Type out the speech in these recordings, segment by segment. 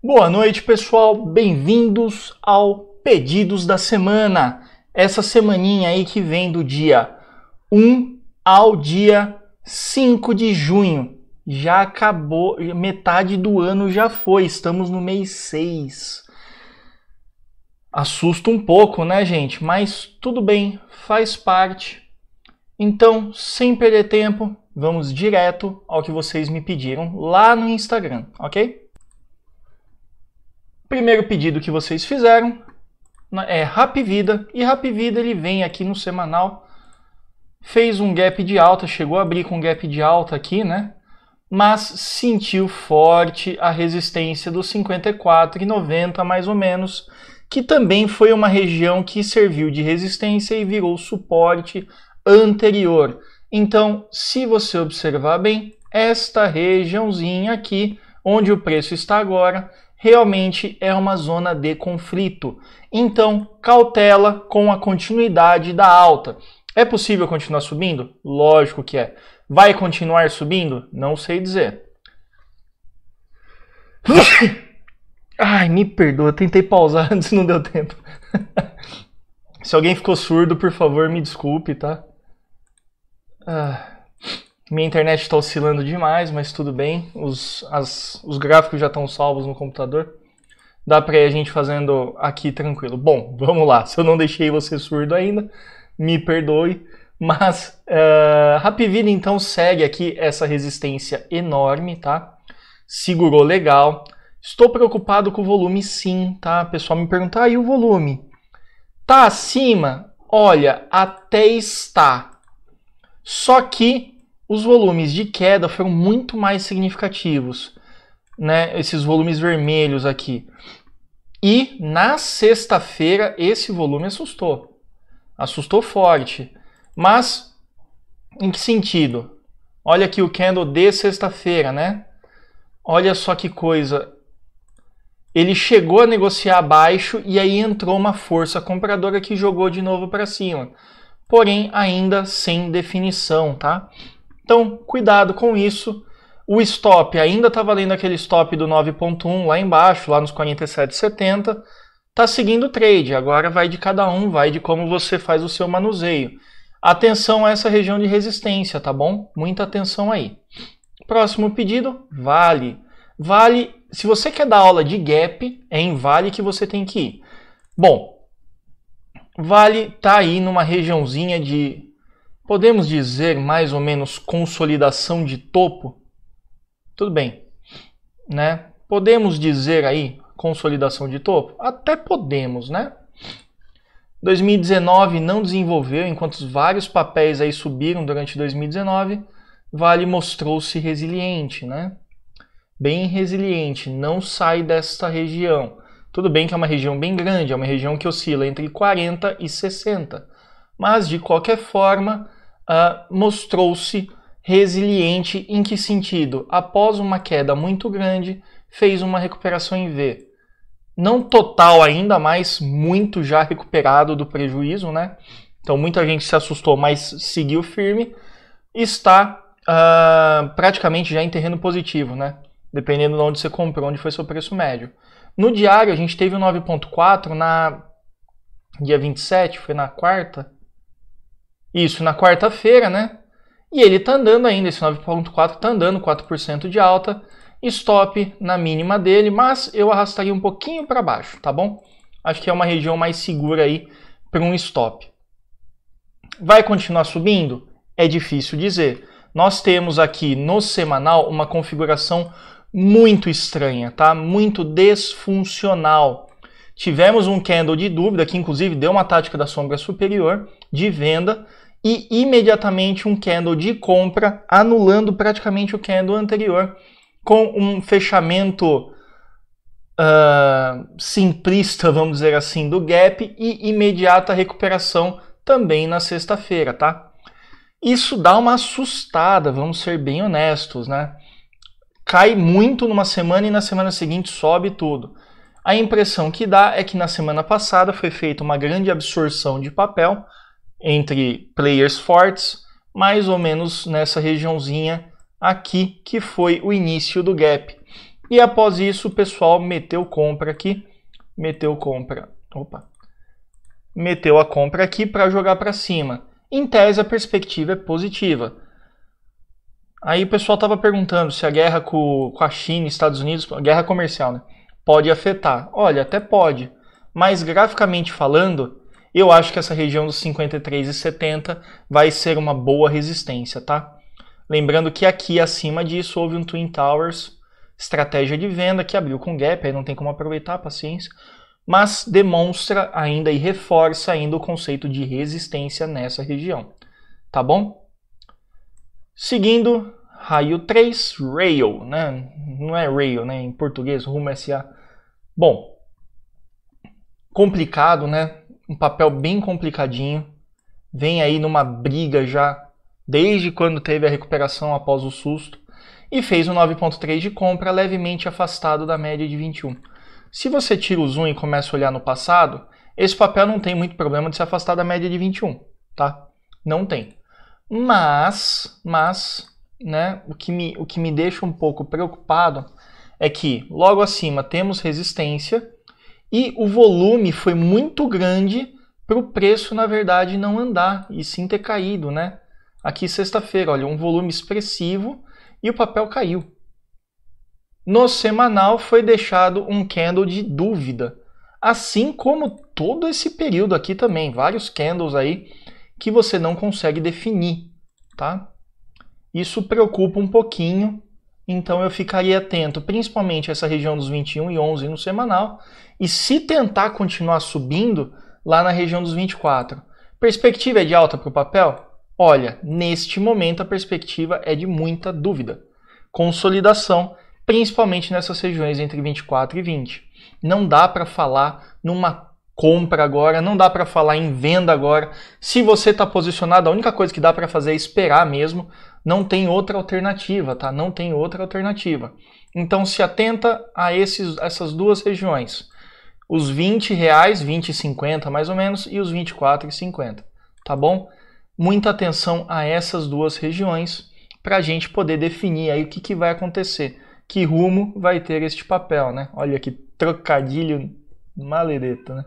Boa noite, pessoal. Bem-vindos ao Pedidos da Semana. Essa semaninha aí que vem do dia 1 ao dia 5 de junho. Já acabou, metade do ano já foi, estamos no mês 6. Assusta um pouco, né, gente? Mas tudo bem, faz parte. Então, sem perder tempo, vamos direto ao que vocês me pediram lá no Instagram, ok? Primeiro pedido que vocês fizeram é Happy Vida, e Happy Vida ele vem aqui no semanal, fez um gap de alta, chegou a abrir com um gap de alta aqui, né? Mas sentiu forte a resistência dos 54,90 mais ou menos, que também foi uma região que serviu de resistência e virou suporte anterior. Então, se você observar bem, esta regiãozinha aqui, onde o preço está agora, realmente é uma zona de conflito. Então, cautela com a continuidade da alta. É possível continuar subindo? Lógico que é. Vai continuar subindo? Não sei dizer. Ai, me perdoa, tentei pausar antes, não deu tempo. Se alguém ficou surdo, por favor, me desculpe, tá? Minha internet está oscilando demais, mas tudo bem. Os gráficos já estão salvos no computador. Dá para ir a gente fazendo aqui tranquilo. Bom, vamos lá. Se eu não deixei você surdo ainda, me perdoe. Mas Happy Vida então segue aqui essa resistência enorme, tá? Segurou legal. Estou preocupado com o volume sim, tá? O pessoal me pergunta, e o volume? Tá acima? Olha, até está. Só que os volumes de queda foram muito mais significativos, né? Esses volumes vermelhos aqui. E na sexta-feira esse volume assustou. Assustou forte. Mas em que sentido? Olha aqui o candle de sexta-feira, né? Olha só que coisa. Ele chegou a negociar abaixo e aí entrou uma força compradora que jogou de novo para cima. Porém, ainda sem definição, tá? Então, cuidado com isso. O stop ainda está valendo aquele stop do 9.1 lá embaixo, lá nos 47,70. Está seguindo o trade. Agora vai de cada um, vai de como você faz o seu manuseio. Atenção a essa região de resistência, tá bom? Muita atenção aí. Próximo pedido, Vale. Vale, se você quer dar aula de gap, é em Vale que você tem que ir. Bom, Vale está aí numa regiãozinha de, podemos dizer, mais ou menos consolidação de topo. Tudo bem, né? Podemos dizer aí consolidação de topo? Até podemos, né? 2019 não desenvolveu, enquanto vários papéis aí subiram durante 2019, Vale mostrou-se resiliente, né? Bem resiliente, não sai desta região. Tudo bem que é uma região bem grande, é uma região que oscila entre 40 e 60. Mas, de qualquer forma, mostrou-se resiliente em que sentido? Após uma queda muito grande, fez uma recuperação em V. Não total ainda, mas muito já recuperado do prejuízo, né? Então, muita gente se assustou, mas seguiu firme. Está praticamente já em terreno positivo, né? Dependendo de onde você comprou, onde foi seu preço médio. No diário, a gente teve o 9.4 na dia 27, foi na quarta? Isso, na quarta-feira, né? E ele tá andando ainda, esse 9.4 tá andando 4% de alta. Stop na mínima dele, mas eu arrastaria um pouquinho para baixo, tá bom? Acho que é uma região mais segura aí para um stop. Vai continuar subindo? É difícil dizer. Nós temos aqui no semanal uma configuração muito estranha, tá? Muito disfuncional. Tivemos um candle de dúvida, que inclusive deu uma tática da sombra superior de venda, e imediatamente um candle de compra, anulando praticamente o candle anterior, com um fechamento simplista, vamos dizer assim, do gap, e imediata recuperação também na sexta-feira, tá? Isso dá uma assustada, vamos ser bem honestos, né? Cai muito numa semana e na semana seguinte sobe tudo. A impressão que dá é que na semana passada foi feita uma grande absorção de papel entre players fortes, mais ou menos nessa regiãozinha aqui, que foi o início do gap. E após isso, o pessoal meteu compra aqui, meteu a compra aqui para jogar para cima. Em tese, a perspectiva é positiva. Aí o pessoal estava perguntando se a guerra com a China e Estados Unidos, a guerra comercial, né, pode afetar. Olha, até pode, mas graficamente falando, eu acho que essa região dos 53,70 vai ser uma boa resistência, tá? Lembrando que aqui acima disso houve um Twin Towers, estratégia de venda que abriu com gap, aí não tem como aproveitar, paciência, mas demonstra ainda e reforça ainda o conceito de resistência nessa região, tá bom? Seguindo, raio 3, Rail, né? Não é Rail, né? Em português, Rumo SA. Bom, complicado, né? Um papel bem complicadinho. Vem aí numa briga já desde quando teve a recuperação após o susto. E fez um 9,3 de compra levemente afastado da média de 21. Se você tira o zoom e começa a olhar no passado, esse papel não tem muito problema de se afastar da média de 21, tá? Não tem. Mas, né, o que me deixa um pouco preocupado é que logo acima temos resistência e o volume foi muito grande para o preço, na verdade, não andar e sim ter caído, né? Aqui sexta-feira, olha, um volume expressivo e o papel caiu. No semanal foi deixado um candle de dúvida, assim como todo esse período aqui também, vários candles aí que você não consegue definir, tá? Isso preocupa um pouquinho, então eu ficaria atento, principalmente a essa região dos 21,11 no semanal, e se tentar continuar subindo, lá na região dos 24. Perspectiva é de alta para o papel? Olha, neste momento a perspectiva é de muita dúvida. Consolidação, principalmente nessas regiões entre 24 e 20. Não dá para falar numa compra agora, não dá para falar em venda agora. Se você está posicionado, a única coisa que dá para fazer é esperar mesmo. Não tem outra alternativa, tá? Não tem outra alternativa. Então se atenta a essas duas regiões. Os R$20, 20,50 mais ou menos, e os 24,50, tá bom? Muita atenção a essas duas regiões para a gente poder definir aí o que vai acontecer. Que rumo vai ter este papel, né? Olha que trocadilho maledeta, né?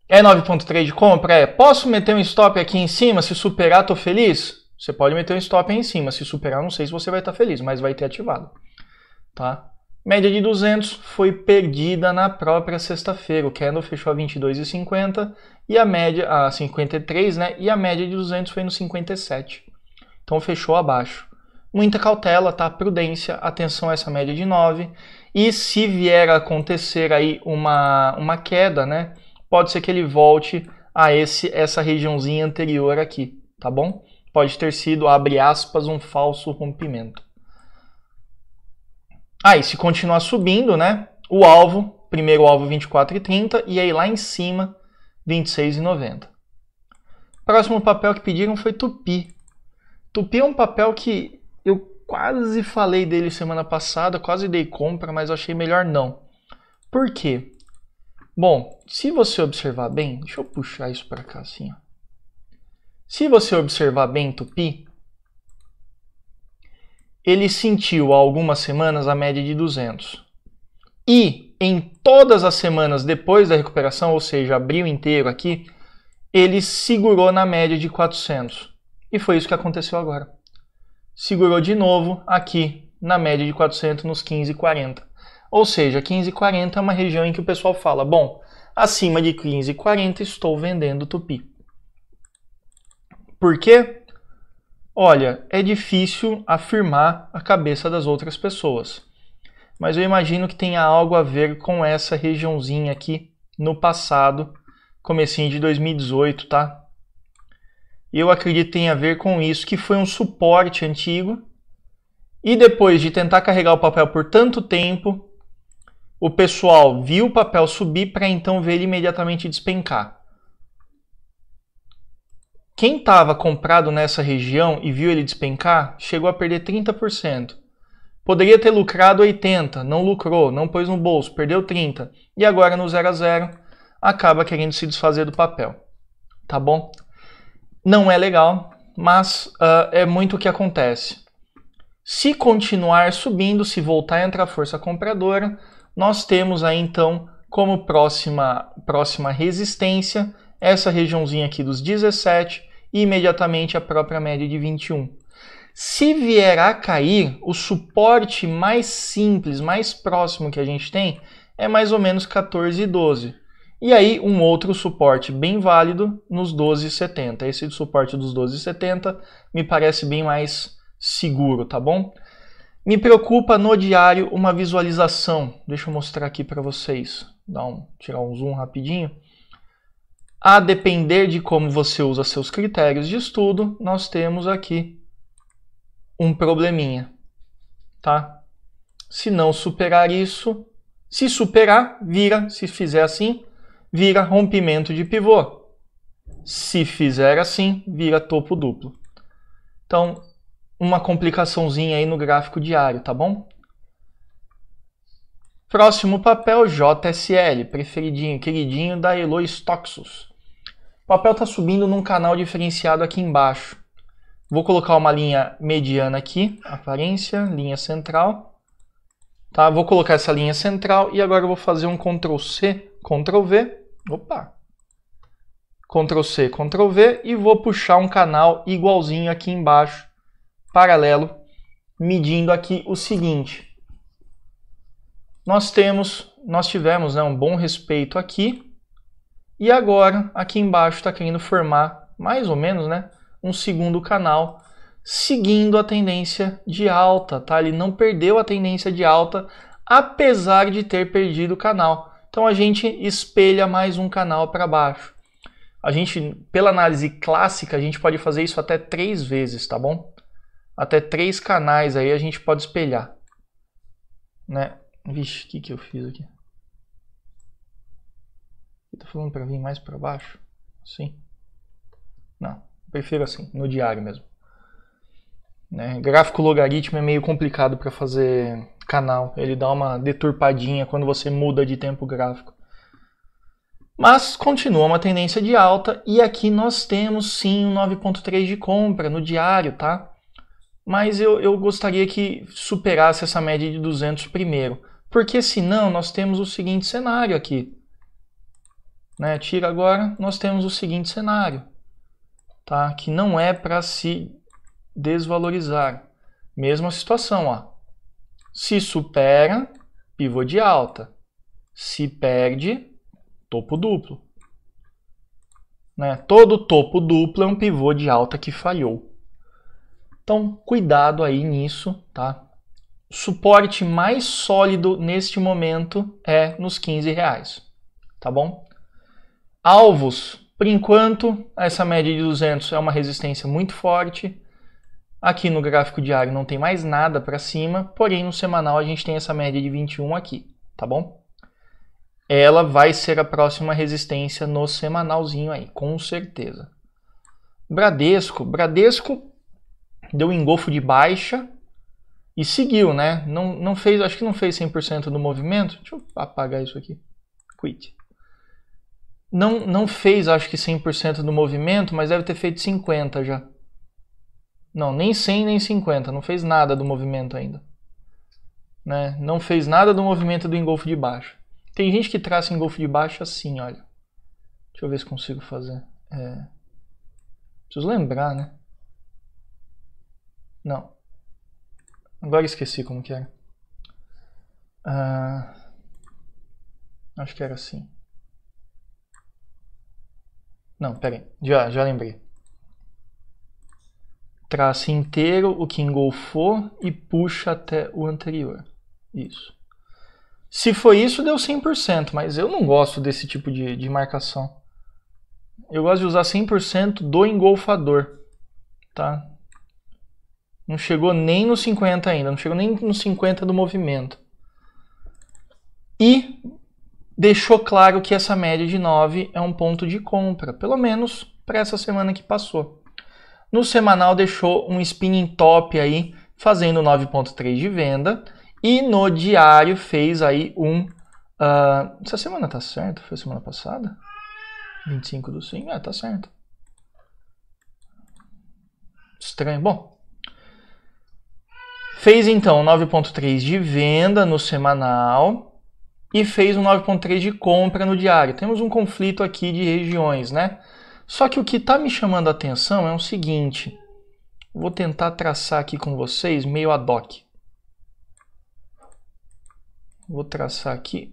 É 9,3 de compra? É. Posso meter um stop aqui em cima? Se superar, tô feliz? Você pode meter um stop aí em cima. Se superar, não sei se você vai estar feliz, mas vai ter ativado, tá? Média de 200 foi perdida na própria sexta-feira. O candle fechou a 22,50 e a média a 53, né? E a média de 200 foi no 57. Então fechou abaixo. Muita cautela, tá? Prudência, atenção a essa média de 9. E se vier a acontecer aí uma queda, né? Pode ser que ele volte a essa regiãozinha anterior aqui, tá bom? Pode ter sido, abre aspas, um falso rompimento. Aí, se continuar subindo, né? O alvo, primeiro alvo 24,30 e aí lá em cima 26,90. Próximo papel que pediram foi Tupi. Tupi é um papel que eu quase falei dele semana passada, quase dei compra, mas eu achei melhor não. Por quê? Bom, se você observar bem, deixa eu puxar isso para cá assim, ó. Se você observar bem Tupi, ele sentiu há algumas semanas a média de 200. E em todas as semanas depois da recuperação, ou seja, abril inteiro aqui, ele segurou na média de 400. E foi isso que aconteceu agora. Segurou de novo aqui na média de 400 nos 15,40. Ou seja, 15,40 é uma região em que o pessoal fala, bom, acima de 15,40 estou vendendo Tupi. Por quê? Olha, é difícil afirmar a cabeça das outras pessoas, mas eu imagino que tenha algo a ver com essa regiãozinha aqui no passado, comecinho de 2018, tá? Eu acredito que tem a ver com isso, que foi um suporte antigo, e depois de tentar carregar o papel por tanto tempo, o pessoal viu o papel subir para então ver ele imediatamente despencar. Quem estava comprado nessa região e viu ele despencar, chegou a perder 30%. Poderia ter lucrado 80%, não lucrou, não pôs no bolso, perdeu 30%. E agora no 0 a 0 acaba querendo se desfazer do papel. Tá bom? Não é legal, mas é muito o que acontece. Se continuar subindo, se voltar a entrar força compradora, nós temos aí então como próxima resistência essa regiãozinha aqui dos 17 e imediatamente a própria média de 21. Se vier a cair, o suporte mais simples, mais próximo que a gente tem é mais ou menos 14,12. E aí um outro suporte bem válido nos 12,70. Esse suporte dos 12,70 me parece bem mais seguro, tá bom? Me preocupa no diário uma visualização. Deixa eu mostrar aqui para vocês. Tirar um zoom rapidinho. A depender de como você usa seus critérios de estudo, nós temos aqui um probleminha, tá? Se não superar isso, se superar, vira, se fizer assim, vira rompimento de pivô. Se fizer assim, vira topo duplo. Então, uma complicaçãozinha aí no gráfico diário, tá bom? Próximo papel, JSL, preferidinho, queridinho da Eloy Toxus. O papel está subindo num canal diferenciado aqui embaixo. Vou colocar uma linha mediana aqui, aparência, linha central. Tá? Vou colocar essa linha central e agora eu vou fazer um Ctrl+C, Ctrl+V. Opa! Ctrl+C, Ctrl+V e vou puxar um canal igualzinho aqui embaixo, paralelo, medindo aqui o seguinte. Nós tivemos, né, um bom respeito aqui e agora aqui embaixo está querendo formar mais ou menos, né, um segundo canal seguindo a tendência de alta, tá? Ele não perdeu a tendência de alta apesar de ter perdido o canal. Então a gente espelha mais um canal para baixo. A gente, pela análise clássica, a gente pode fazer isso até 3 vezes, tá bom? Até 3 canais aí a gente pode espelhar, né? Vixe, o que eu fiz aqui? Tá falando para vir mais para baixo? Assim? Não, prefiro assim, no diário mesmo. Né? Gráfico logaritmo é meio complicado para fazer canal. Ele dá uma deturpadinha quando você muda de tempo gráfico. Mas continua uma tendência de alta e aqui nós temos sim um 9.3 de compra no diário, tá? Mas eu gostaria que superasse essa média de 200 primeiro. Porque senão nós temos o seguinte cenário aqui. Né? Tira agora, nós temos o seguinte cenário. Tá? Que não é para se desvalorizar. Mesma situação. Ó. Se supera, pivô de alta. Se perde, topo duplo. Né? Todo topo duplo é um pivô de alta que falhou. Então, cuidado aí nisso, tá? O suporte mais sólido neste momento é nos R$15, tá bom? Alvos, por enquanto, essa média de 200 é uma resistência muito forte. Aqui no gráfico diário não tem mais nada para cima, porém no semanal a gente tem essa média de 21 aqui, tá bom? Ela vai ser a próxima resistência no semanalzinho aí, com certeza. Bradesco deu um engolfo de baixa e seguiu, né? Não fez, acho que não fez 100% do movimento. Deixa eu apagar isso aqui. Quit. Não fez, acho que 100% do movimento, mas deve ter feito 50 já. Não, nem 100 nem 50, não fez nada do movimento ainda. Né? Não fez nada do movimento do engolfo de baixa. Tem gente que traça engolfo de baixa assim, olha. Deixa eu ver se consigo fazer. Preciso lembrar, né? Não. Agora esqueci como que era. Acho que era assim. Não, pera aí. Já lembrei. Traça inteiro o que engolfou e puxa até o anterior. Isso. Se foi isso, deu 100%, mas eu não gosto desse tipo de marcação. Eu gosto de usar 100% do engolfador. Tá? Não chegou nem no 50 ainda, não chegou nem no 50 do movimento. E deixou claro que essa média de 9 é um ponto de compra, pelo menos para essa semana que passou. No semanal deixou um spinning top aí, fazendo 9.3 de venda. E no diário fez aí essa semana tá certo? Foi semana passada? 25/5? Tá certo. Estranho. Bom. Fez então 9,3 de venda no semanal e fez um 9,3 de compra no diário. Temos um conflito aqui de regiões, né? Só que o que está me chamando a atenção é o seguinte. Vou tentar traçar aqui com vocês meio ad hoc. Vou traçar aqui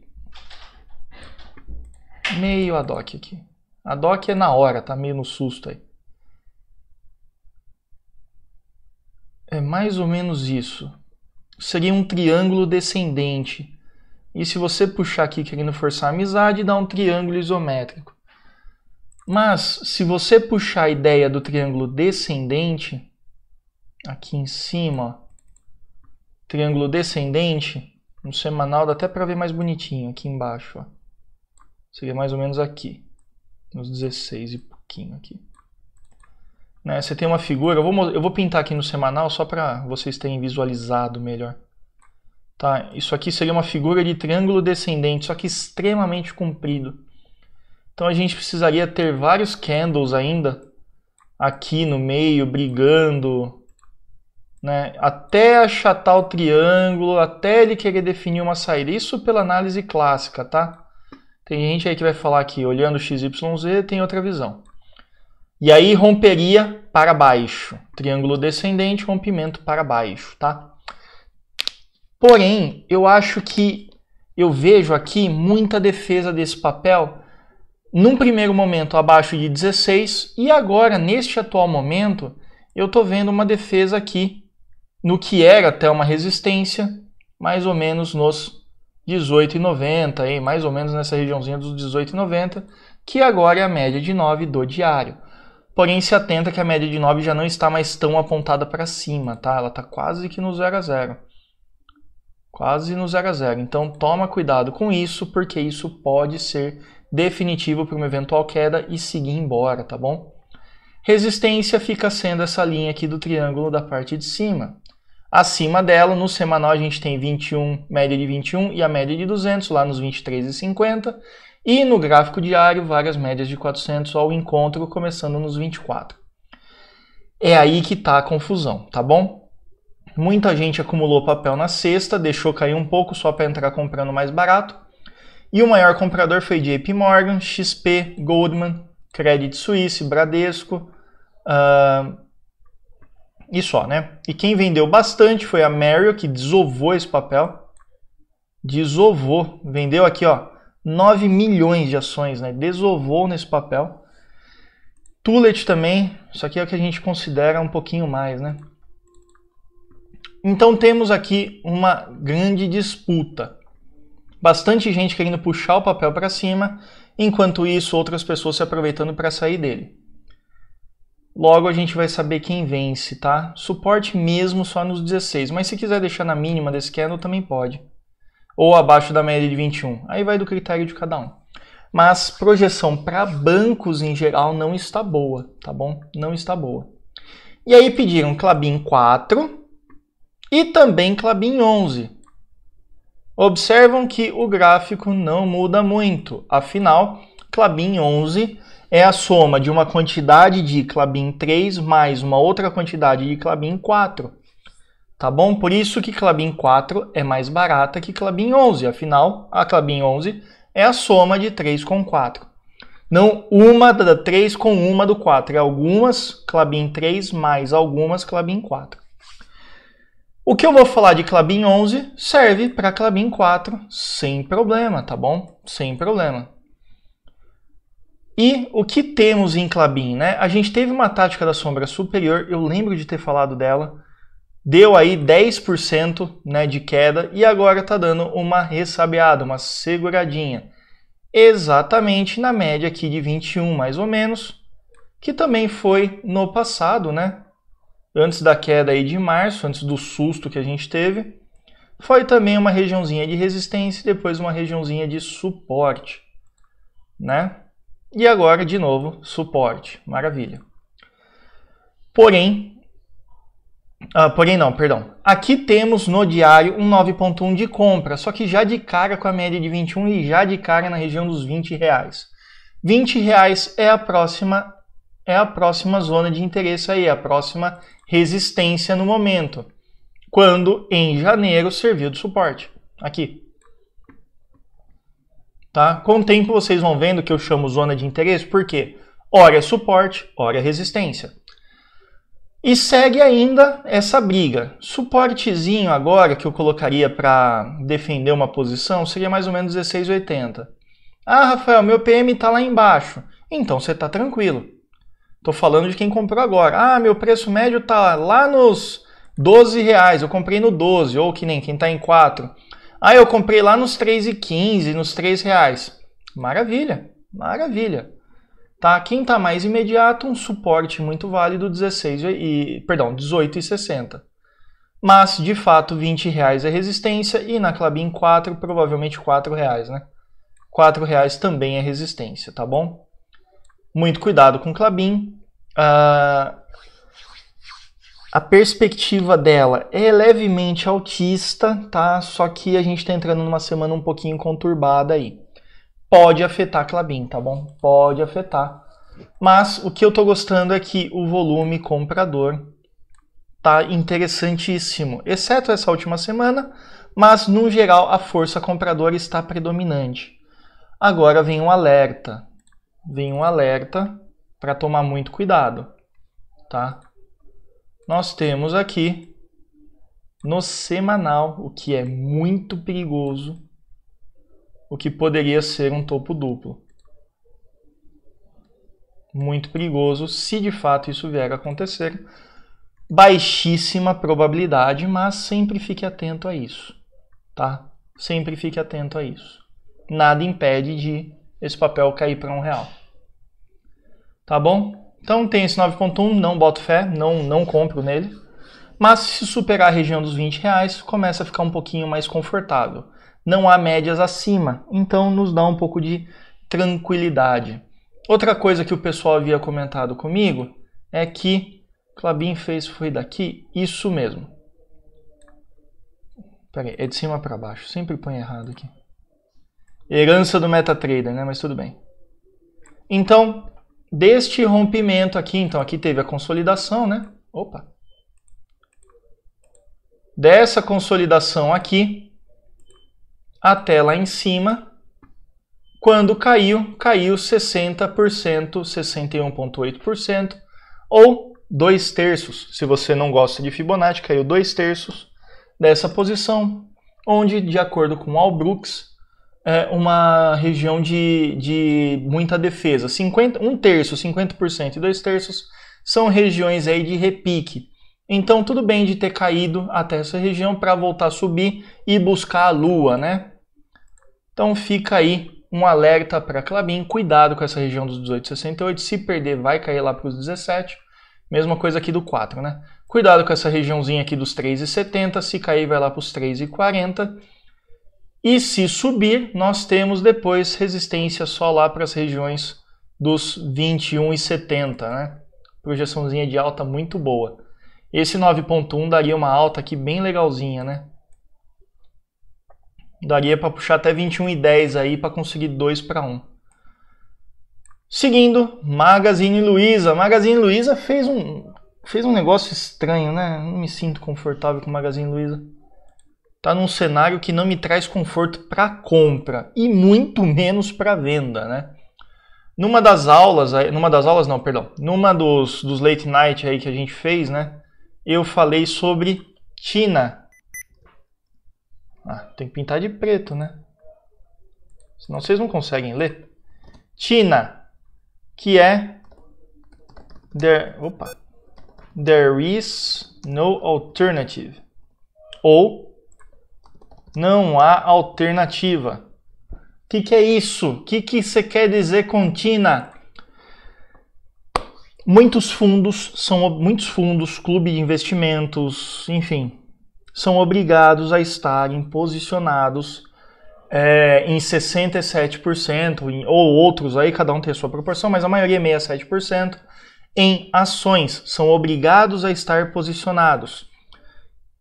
meio ad hoc aqui. Ad hoc é na hora, tá meio no susto aí. É mais ou menos isso. Seria um triângulo descendente. E se você puxar aqui querendo forçar a amizade, dá um triângulo isométrico. Mas se você puxar a ideia do triângulo descendente, aqui em cima, ó, triângulo descendente, no semanal dá até para ver mais bonitinho aqui embaixo. Ó. Seria mais ou menos aqui, nos 16 e pouquinho aqui. Né, você tem uma figura, eu vou pintar aqui no semanal só para vocês terem visualizado melhor. Tá? Isso aqui seria uma figura de triângulo descendente, só que extremamente comprido. Então a gente precisaria ter vários candles ainda aqui no meio, brigando, né? Até achatar o triângulo, até ele querer definir uma saída. Isso pela análise clássica, tá? Tem gente aí que vai falar que olhando o XYZ tem outra visão. E aí romperia para baixo. Triângulo descendente, rompimento para baixo, tá? Porém, eu acho que eu vejo aqui muita defesa desse papel. Num primeiro momento abaixo de 16 e agora, neste atual momento, eu estou vendo uma defesa aqui no que era até uma resistência, mais ou menos nos 18,90, mais ou menos nessa regiãozinha dos 18,90, que agora é a média de 9 do diário. Porém, se atenta que a média de 9 já não está mais tão apontada para cima, tá? Ela está quase que no 0 a 0. Quase no 0 a 0. Então, toma cuidado com isso, porque isso pode ser definitivo para uma eventual queda e seguir embora, tá bom? Resistência fica sendo essa linha aqui do triângulo da parte de cima. Acima dela, no semanal, a gente tem 21, média de 21 e a média de 200, lá nos 23,50. E no gráfico diário, várias médias de 400 ao encontro, começando nos 24. É aí que está a confusão, tá bom? Muita gente acumulou papel na sexta, deixou cair um pouco só para entrar comprando mais barato. E o maior comprador foi JP Morgan, XP, Goldman, Credit Suisse, Bradesco e só, né? E quem vendeu bastante foi a Merrill, que desovou esse papel. Desovou. Vendeu aqui, ó, 9 milhões de ações, né? Desovou nesse papel. Tulet também, isso aqui é o que a gente considera um pouquinho mais, né? Então temos aqui uma grande disputa. Bastante gente querendo puxar o papel para cima, enquanto isso outras pessoas se aproveitando para sair dele. Logo a gente vai saber quem vence, tá? Suporte mesmo só nos 16, mas se quiser deixar na mínima desse candle também pode. Ou abaixo da média de 21, aí vai do critério de cada um. Mas projeção para bancos em geral não está boa, tá bom? Não está boa. E aí pediram Klabin 4 e também Klabin 11. Observam que o gráfico não muda muito, afinal, Klabin 11 é a soma de uma quantidade de Klabin 3 mais uma outra quantidade de Klabin 4. Tá bom? Por isso que Klabin 4 é mais barata que Klabin 11, afinal, a Klabin 11 é a soma de 3 com 4. Não uma da 3 com uma do 4, é algumas Klabin 3 mais algumas Klabin 4. O que eu vou falar de Klabin 11 serve para Klabin 4 sem problema, tá bom? Sem problema. E o que temos em Klabin, né? A gente teve uma tática da sombra superior, eu lembro de ter falado dela, deu aí 10%, né, de queda e agora está dando uma ressabiada, uma seguradinha. Exatamente na média aqui de 21 mais ou menos, que também foi no passado, né? Antes da queda aí de março, antes do susto que a gente teve, foi também uma regiãozinha de resistência e depois uma regiãozinha de suporte, né? E agora, de novo, suporte. Maravilha. Porém, aqui temos no diário um 9,1 de compra, só que já de cara com a média de 21 e já de cara na região dos R$20. R$20 é a próxima zona de interesse aí, a próxima resistência no momento. quando em janeiro serviu de suporte. Aqui. Tá? Com o tempo vocês vão vendo que eu chamo zona de interesse, porque ora é suporte, ora é resistência. E segue ainda essa briga. Suportezinho agora que eu colocaria para defender uma posição seria mais ou menos 16,80. Ah, Rafael, meu PM está lá embaixo. Então você está tranquilo. Estou falando de quem comprou agora. Ah, meu preço médio está lá nos R$12. Eu comprei no 12, ou que nem quem está em 4. Ah, eu comprei lá nos 3,15, nos R$3. Maravilha, maravilha. Tá? Quem está mais imediato, um suporte muito válido, 18,60. Mas, de fato, R$20 é resistência e na Klabin 4, provavelmente R$4, né? R$4 também é resistência, tá bom? Muito cuidado com Klabin. A perspectiva dela é levemente altista, tá? Só que a gente está entrando numa semana um pouquinho conturbada aí. Pode afetar a Klabin, tá bom? Pode afetar. Mas o que eu estou gostando é que o volume comprador tá interessantíssimo, exceto essa última semana, mas no geral a força compradora está predominante. Agora vem um alerta. Vem um alerta para tomar muito cuidado, tá? Nós temos aqui no semanal, o que é muito perigoso, o que poderia ser um topo duplo. Muito perigoso se de fato isso vier a acontecer. Baixíssima probabilidade, mas sempre fique atento a isso, tá? Sempre fique atento a isso. Nada impede de esse papel cair para R$1. Tá bom? Então tem esse 9.1, não boto fé, não compro nele. Mas se superar a região dos R$20, começa a ficar um pouquinho mais confortável. Não há médias acima, então nos dá um pouco de tranquilidade. Outra coisa que o pessoal havia comentado comigo é que Klabin foi daqui, isso mesmo. Peraí, é de cima para baixo, sempre põe errado aqui. Herança do MetaTrader, né? Mas tudo bem. Então, deste rompimento aqui, então aqui teve a consolidação, né? Opa! Dessa consolidação aqui, até lá em cima, quando caiu 60%, 61,8%, ou 2/3, se você não gosta de Fibonacci, caiu 2/3 dessa posição, onde, de acordo com o All Brooks, é uma região de muita defesa. 1/3, 50% e 2/3 são regiões aí de repique. Então, tudo bem de ter caído até essa região para voltar a subir e buscar a lua, né? Então, fica aí um alerta para a Klabin. Cuidado com essa região dos 18,68. Se perder, vai cair lá para os 17. Mesma coisa aqui do 4, né? Cuidado com essa regiãozinha aqui dos 3,70. Se cair, vai lá para os 3,40. E se subir, nós temos depois resistência só lá para as regiões dos 21,70, né? Projeçãozinha de alta muito boa. Esse 9.1 daria uma alta aqui bem legalzinha, né? Daria para puxar até 21,10 aí para conseguir 2/1. Seguindo, Magazine Luiza. Magazine Luiza fez um negócio estranho, né? Não me sinto confortável com Magazine Luiza. Tá num cenário que não me traz conforto para compra e muito menos para venda, né? Numa dos late night aí que a gente fez, né? Eu falei sobre China. Tem que pintar de preto, né? Senão vocês não conseguem ler. China, que é There is no alternative. Ou não há alternativa. O que é isso? O que você quer dizer com China? Muitos fundos, clube de investimentos, enfim, são obrigados a estarem posicionados em 67%, ou outros aí, cada um tem a sua proporção, mas a maioria é 67%, em ações, são obrigados a estar posicionados.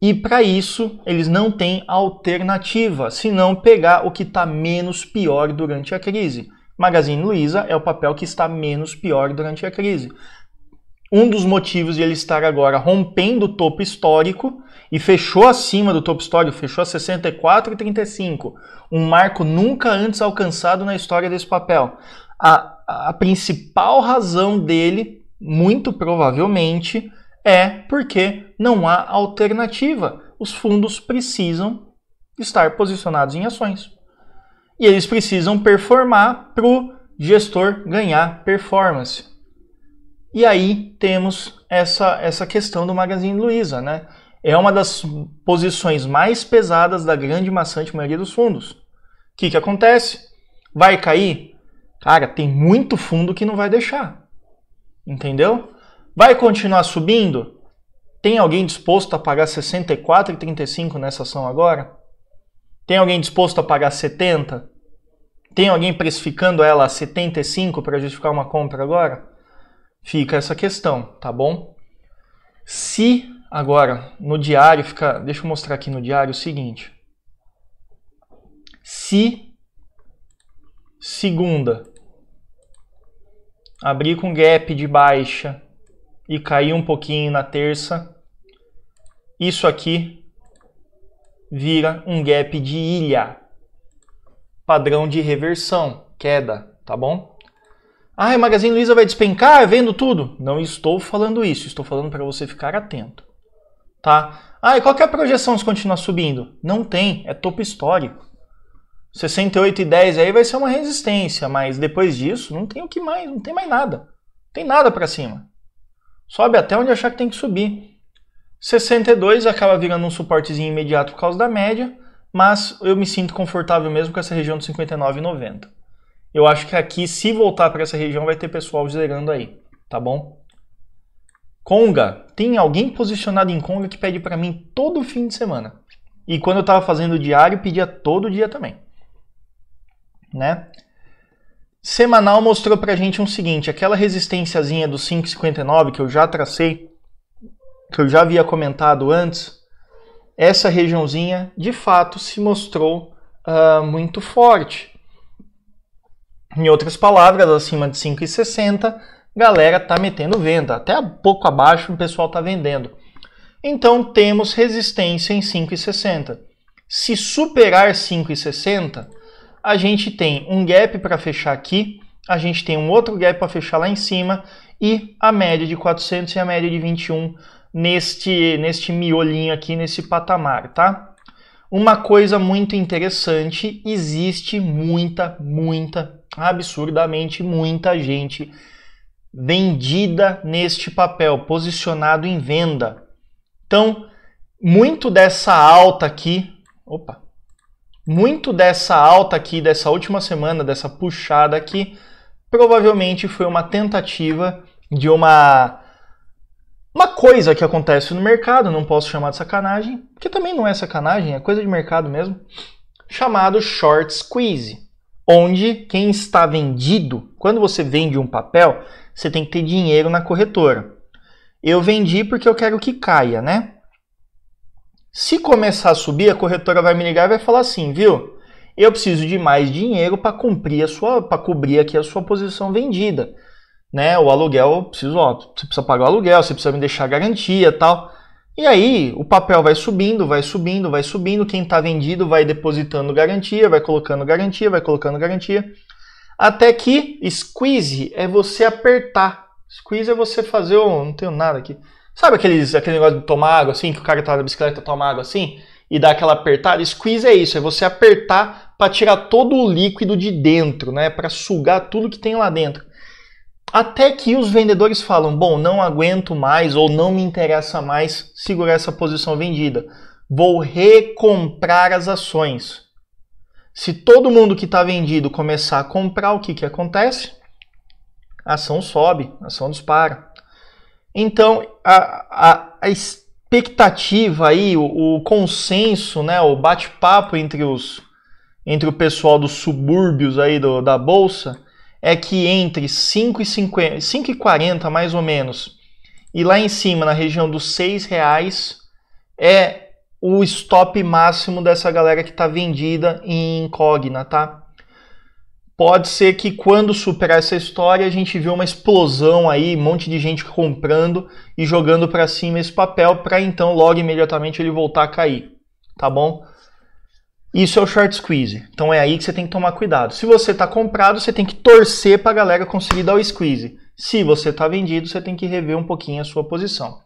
E para isso, eles não têm alternativa, senão pegar o que está menos pior durante a crise. Magazine Luiza é o papel que está menos pior durante a crise. um dos motivos de ele estar agora rompendo o topo histórico e fechou acima do topo histórico, fechou a 64,35, um marco nunca antes alcançado na história desse papel. A principal razão dele, muito provavelmente, é porque não há alternativa. Os fundos precisam estar posicionados em ações. E eles precisam performar para o gestor ganhar performance. E aí temos essa questão do Magazine Luiza, né? É uma das posições mais pesadas da grande maçante maioria dos fundos. O que acontece? Vai cair? Cara, tem muito fundo que não vai deixar. Entendeu? Vai continuar subindo? Tem alguém disposto a pagar 64,35 nessa ação agora? Tem alguém disposto a pagar 70? Tem alguém precificando ela a 75 para justificar uma compra agora? Fica essa questão, tá bom? Se agora no diário fica... Deixa eu mostrar aqui no diário o seguinte. Se segunda abrir com gap de baixa e cair um pouquinho na terça, isso aqui vira um gap de ilha. Padrão de reversão, queda, tá bom? Ah, a Magazine Luiza vai despencar vendo tudo? Não estou falando isso, estou falando para você ficar atento, tá? Ah, e qual que é a projeção se continuar subindo? Não tem, é topo histórico. 68,10 aí vai ser uma resistência, mas depois disso não tem o que mais, não tem mais nada. Não tem nada para cima. Sobe até onde achar que tem que subir. 62 acaba virando um suportezinho imediato por causa da média, mas eu me sinto confortável mesmo com essa região de 59,90. Eu acho que aqui, se voltar para essa região, vai ter pessoal zerando aí, tá bom? Conga. Tem alguém posicionado em Conga que pede para mim todo fim de semana. E quando eu estava fazendo o diário, pedia todo dia também. Né? Semanal mostrou pra gente um seguinte, aquela resistênciazinha do 5,59 que eu já tracei, que eu já havia comentado antes, essa regiãozinha de fato se mostrou muito forte. Em outras palavras, acima de 5,60, galera tá metendo venda. Até pouco abaixo o pessoal tá vendendo. Então temos resistência em 5,60. Se superar 5,60, a gente tem um gap para fechar aqui, a gente tem um outro gap para fechar lá em cima e a média de 400 e a média de 21 neste miolinho aqui, nesse patamar, tá? Uma coisa muito interessante, existe absurdamente muita gente vendida neste papel, posicionado em venda. Então, muito dessa alta aqui, dessa última semana, dessa puxada aqui, provavelmente foi uma tentativa de uma coisa que acontece no mercado, não posso chamar de sacanagem, porque também não é sacanagem, é coisa de mercado mesmo, chamado short squeeze, onde quem está vendido, quando você vende um papel, você tem que ter dinheiro na corretora. Eu vendi porque eu quero que caia, né? Se começar a subir, a corretora vai me ligar e vai falar assim, viu? Eu preciso de mais dinheiro para cobrir aqui a sua posição vendida. Né? O aluguel, você precisa pagar o aluguel, você precisa me deixar garantia e tal. E aí o papel vai subindo, quem está vendido vai depositando garantia, vai colocando garantia, até que squeeze é você apertar. Squeeze é você fazer não tenho nada aqui. Sabe aquele negócio de tomar água assim, que o cara tá na bicicleta toma água assim e dá aquela apertada? Squeeze é isso, é você apertar para tirar todo o líquido de dentro, né? Para sugar tudo que tem lá dentro. Até que os vendedores falam, bom, não aguento mais ou não me interessa mais segurar essa posição vendida. Vou recomprar as ações. Se todo mundo que está vendido começar a comprar, o que acontece? A ação sobe, a ação dispara. Então, a expectativa aí, o consenso, né, o bate-papo entre o pessoal dos subúrbios aí da Bolsa é que entre 5,40 mais ou menos e lá em cima, na região dos R$6, é o stop máximo dessa galera que está vendida em incógnita, tá? Pode ser que quando superar essa história a gente vê uma explosão aí, um monte de gente comprando e jogando para cima esse papel para então logo imediatamente ele voltar a cair, tá bom? Isso é o short squeeze, então é aí que você tem que tomar cuidado. Se você está comprado, você tem que torcer para a galera conseguir dar o squeeze. Se você está vendido, você tem que rever um pouquinho a sua posição.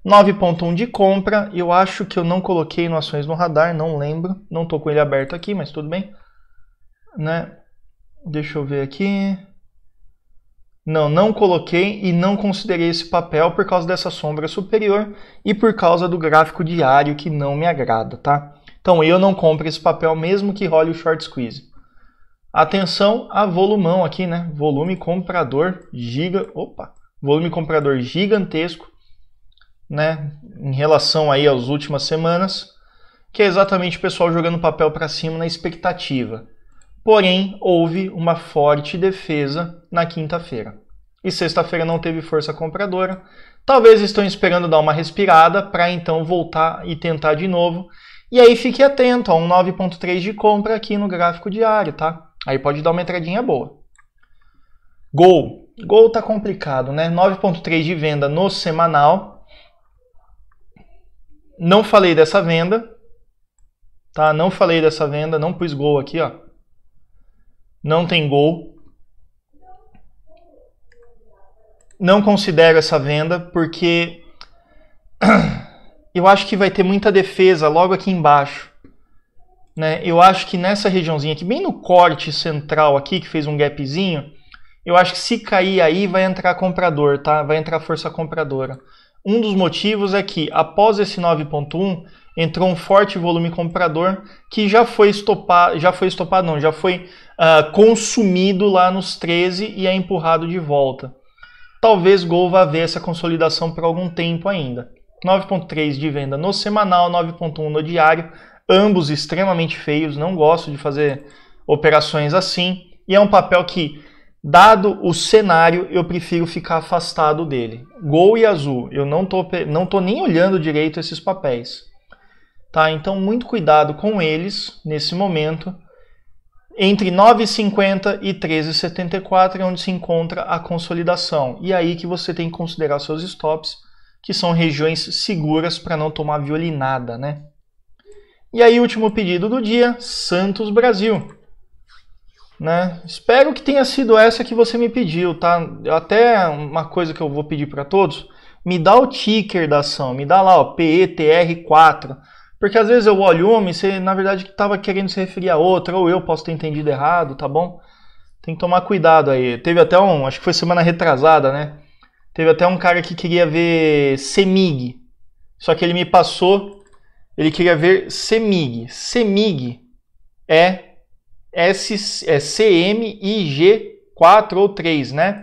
9.1 de compra, eu acho que eu não coloquei no Ações no Radar, não lembro, não estou com ele aberto aqui, mas tudo bem, né? Deixa eu ver aqui. Não coloquei e não considerei esse papel por causa dessa sombra superior e por causa do gráfico diário que não me agrada, tá? Então eu não compro esse papel mesmo que role o short squeeze. Atenção a volumão aqui, né? Volume comprador volume comprador gigantesco, né? Em relação aí às últimas semanas, que é exatamente o pessoal jogando papel para cima na expectativa. Porém, houve uma forte defesa na quinta-feira. E sexta-feira não teve força compradora. Talvez estão esperando dar uma respirada para então voltar e tentar de novo. E aí fique atento a um 9.3 de compra aqui no gráfico diário, tá? Aí pode dar uma entradinha boa. Gol. Gol tá complicado, né? 9.3 de venda no semanal. Não falei dessa venda. Tá? Não falei dessa venda, não pus gol aqui, ó. Não tem gol. Não considero essa venda porque eu acho que vai ter muita defesa logo aqui embaixo, né? Eu acho que nessa regiãozinha aqui, bem no corte central aqui, que fez um gapzinho, eu acho que se cair aí vai entrar comprador, tá? Vai entrar força compradora. Um dos motivos é que após esse 9.1 entrou um forte volume comprador que já foi consumido lá nos 13 e é empurrado de volta. Talvez Gol vá ver essa consolidação por algum tempo ainda. 9.3 de venda no semanal, 9.1 no diário, ambos extremamente feios, não gosto de fazer operações assim, e é um papel que, dado o cenário, eu prefiro ficar afastado dele. Gol e Azul, eu não tô nem olhando direito esses papéis. Tá? Então, muito cuidado com eles nesse momento. Entre 9,50 e 13,74 é onde se encontra a consolidação. E aí que você tem que considerar seus stops, que são regiões seguras para não tomar violinada, né? E aí, último pedido do dia, Santos Brasil. Né? Espero que tenha sido essa que você me pediu, tá? Até uma coisa que eu vou pedir para todos, me dá o ticker da ação, me dá lá, ó, PETR4. Porque às vezes eu olho uma e você, na verdade, estava querendo se referir a outra, ou eu posso ter entendido errado, tá bom? Tem que tomar cuidado aí. Teve até acho que foi semana retrasada, né? Teve até um cara que queria ver CEMIG. Só que ele me passou, ele queria ver CEMIG. CEMIG é CMIG4 ou 3, né?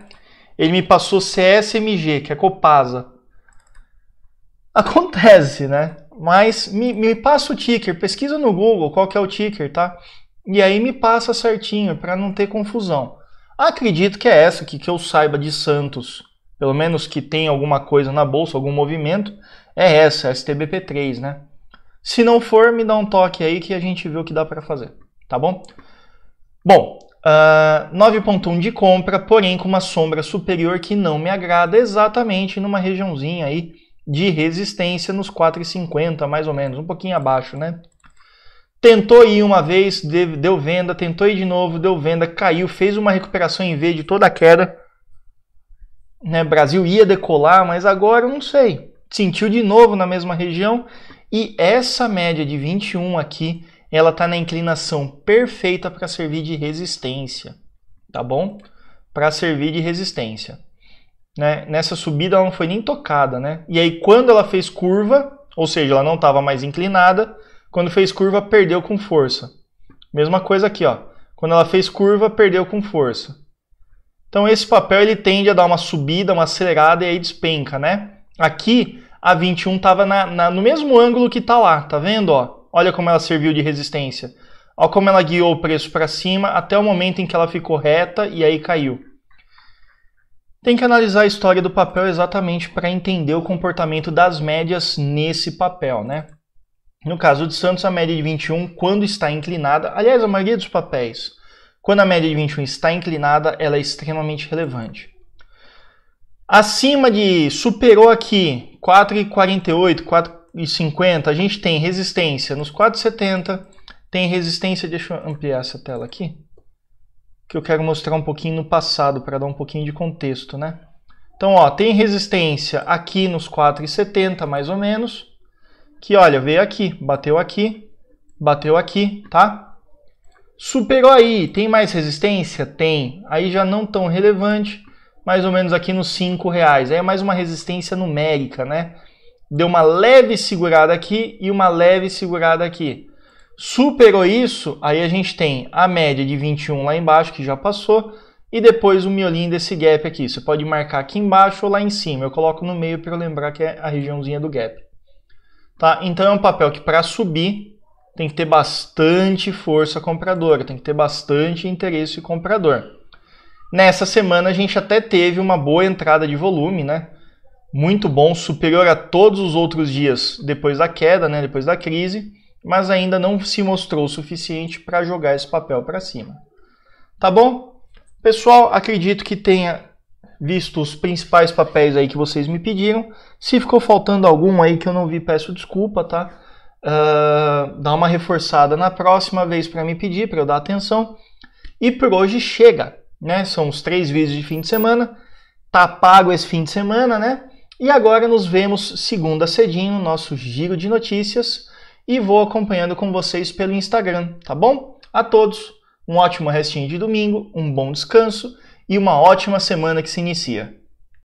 Ele me passou CSMG, que é Copasa. Acontece, né? Mas me passa o ticker, pesquisa no Google qual que é o ticker, tá? E aí me passa certinho, para não ter confusão. Acredito que é essa que eu saiba de Santos, pelo menos que tem alguma coisa na bolsa, algum movimento, é essa, STBP3, né? Se não for, me dá um toque aí que a gente vê o que dá para fazer, tá bom? Bom, 9.1 de compra, porém com uma sombra superior que não me agrada, exatamente numa regiãozinha aí de resistência nos 4,50 mais ou menos, um pouquinho abaixo, né? Tentou ir uma vez, deu venda, tentou ir de novo, deu venda, caiu, fez uma recuperação em V de toda a queda. Né? Brasil ia decolar, mas agora eu não sei. Sentiu de novo na mesma região e essa média de 21 aqui, ela está na inclinação perfeita para servir de resistência, tá bom? Para servir de resistência. Né? Nessa subida ela não foi nem tocada, né? E aí quando ela fez curva, ou seja, ela não estava mais inclinada, quando fez curva perdeu com força. Mesma coisa aqui, ó. Quando ela fez curva perdeu com força. Então esse papel ele tende a dar uma subida, uma acelerada e aí despenca, né? Aqui a 21 estava no mesmo ângulo que está lá, tá vendo? Ó? Olha como ela serviu de resistência. Olha como ela guiou o preço para cima até o momento em que ela ficou reta e aí caiu. Tem que analisar a história do papel exatamente para entender o comportamento das médias nesse papel, né? No caso de Santos, a média de 21, quando está inclinada, aliás, a maioria dos papéis, Quando a média de 21 está inclinada, ela é extremamente relevante. Acima de, superou aqui 4,48, 4,50, a gente tem resistência nos 4,70, tem resistência, deixa eu ampliar essa tela aqui, que eu quero mostrar um pouquinho no passado, para dar um pouquinho de contexto, né? Então, ó, tem resistência aqui nos 4,70, mais ou menos, que, olha, veio aqui, bateu aqui, tá? Superou aí, tem mais resistência? Tem. Aí já não tão relevante, mais ou menos aqui nos R$5. Aí é mais uma resistência numérica, né? Deu uma leve segurada aqui e uma leve segurada aqui. Superou isso, aí a gente tem a média de 21 lá embaixo, que já passou, e depois o miolinho desse gap aqui. Você pode marcar aqui embaixo ou lá em cima. Eu coloco no meio para eu lembrar que é a regiãozinha do gap. Tá? Então é um papel que para subir tem que ter bastante força compradora, tem que ter bastante interesse comprador. Nessa semana a gente até teve uma boa entrada de volume, né? Muito bom, superior a todos os outros dias depois da queda, né? Depois da crise, mas ainda não se mostrou o suficiente para jogar esse papel para cima. Tá bom? Pessoal, acredito que tenha visto os principais papéis aí que vocês me pediram. Se ficou faltando algum aí que eu não vi, peço desculpa, tá? Dá uma reforçada na próxima vez para me pedir, para eu dar atenção. E por hoje chega, né? São os 3 vídeos de fim de semana. Tá pago esse fim de semana, né? E agora nos vemos segunda cedinho no nosso giro de notícias. E vou acompanhando com vocês pelo Instagram, tá bom? A todos, um ótimo restinho de domingo, um bom descanso e uma ótima semana que se inicia.